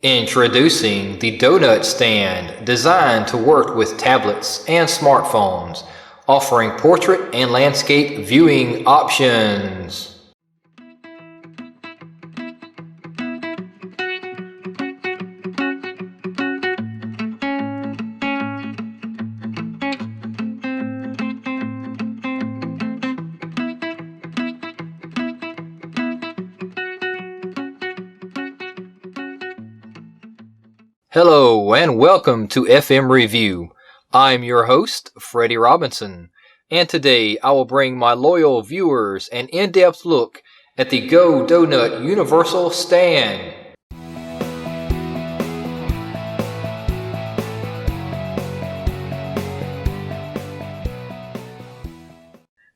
Introducing the Donut Stand, designed to work with tablets and smartphones, offering portrait and landscape viewing options. Hello and welcome to FMRevu. I'm your host, Freddie Robinson, and today I will bring my loyal viewers an in-depth look at the GoDonut Universal Stand.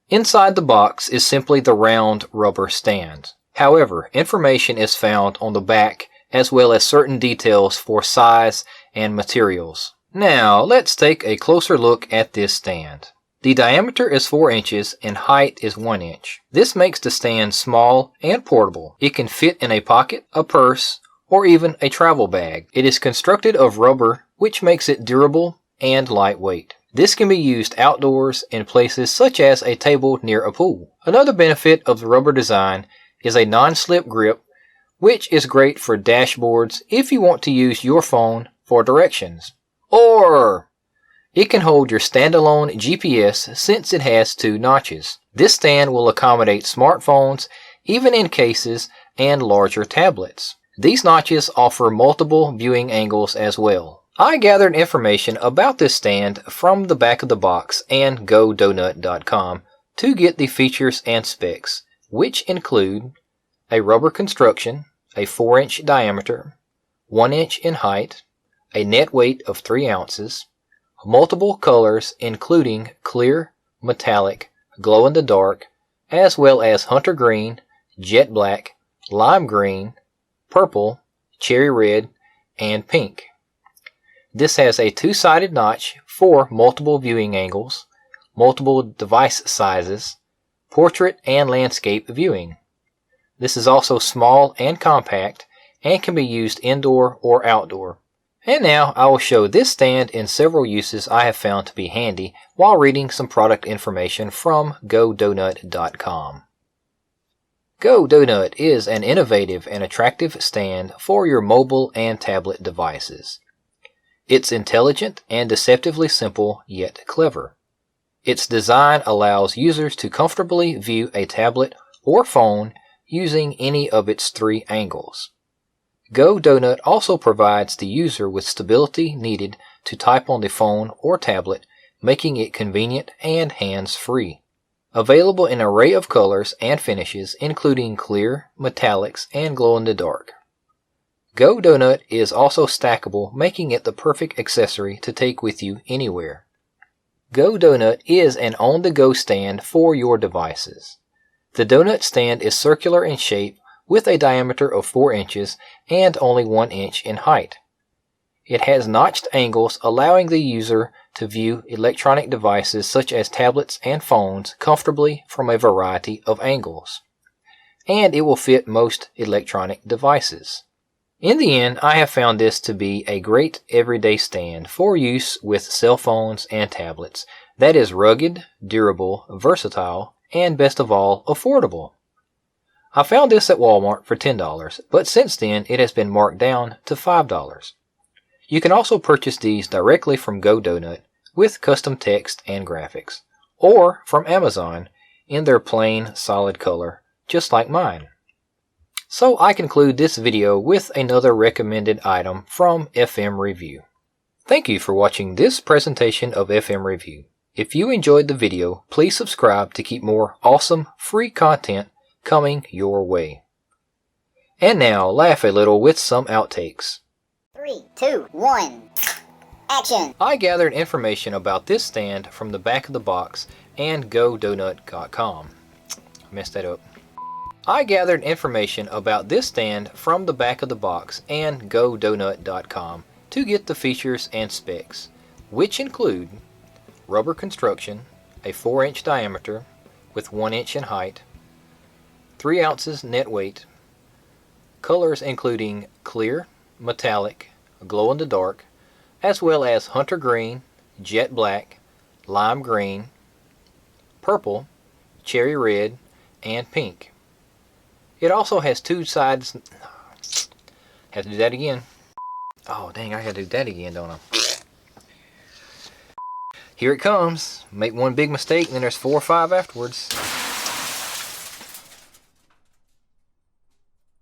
Inside the box is simply the round rubber stand. However, information is found on the back as well as certain details for size and materials. Now, let's take a closer look at this stand. The diameter is 4 inches and height is 1 inch. This makes the stand small and portable. It can fit in a pocket, a purse, or even a travel bag. It is constructed of rubber, which makes it durable and lightweight. This can be used outdoors in places such as a table near a pool. Another benefit of the rubber design is a non-slip grip, which is great for dashboards if you want to use your phone for directions. Or it can hold your standalone GPS since it has 2 notches. This stand will accommodate smartphones, even in cases, and larger tablets. These notches offer multiple viewing angles as well. I gathered information about this stand from the back of the box and GoDonut.com to get the features and specs, which include a rubber construction, a 4-inch diameter, 1 inch in height, a net weight of 3 ounces, multiple colors including clear, metallic, glow-in-the-dark, as well as hunter green, jet black, lime green, purple, cherry red, and pink. This has a 2-sided notch for multiple viewing angles, multiple device sizes, portrait and landscape viewing. This is also small and compact and can be used indoor or outdoor. And now I will show this stand in several uses I have found to be handy while reading some product information from GoDonut.com. GoDonut is an innovative and attractive stand for your mobile and tablet devices. It's intelligent and deceptively simple yet clever. Its design allows users to comfortably view a tablet or phone using any of its 3 angles. GoDonut also provides the user with stability needed to type on the phone or tablet, making it convenient and hands-free. Available in an array of colors and finishes, including clear, metallics, and glow-in-the-dark. GoDonut is also stackable, making it the perfect accessory to take with you anywhere. GoDonut is an on-the-go stand for your devices. The donut stand is circular in shape with a diameter of 4 inches and only 1 inch in height. It has notched angles allowing the user to view electronic devices such as tablets and phones comfortably from a variety of angles. And it will fit most electronic devices. In the end, I have found this to be a great everyday stand for use with cell phones and tablets that is rugged, durable, versatile, and best of all, affordable. I found this at Walmart for $10, but since then it has been marked down to $5. You can also purchase these directly from GoDonut with custom text and graphics, or from Amazon in their plain solid color, just like mine. So I conclude this video with another recommended item from FMRevu. Thank you for watching this presentation of FMRevu. If you enjoyed the video, please subscribe to keep more awesome free content coming your way. And now, laugh a little with some outtakes. 3, 2, 1, action! I gathered information about this stand from the back of the box and GoDonut.com. Messed that up. I gathered information about this stand from the back of the box and GoDonut.com to get the features and specs, which include rubber construction, a 4-inch diameter with 1 inch in height, 3 ounces net weight, colors including clear, metallic, glow in the dark, as well as hunter green, jet black, lime green, purple, cherry red, and pink. It also has two sides. Have to do that again. Oh dang, I gotta do that again, don't I? Here it comes. Make one big mistake and then there's 4 or 5 afterwards.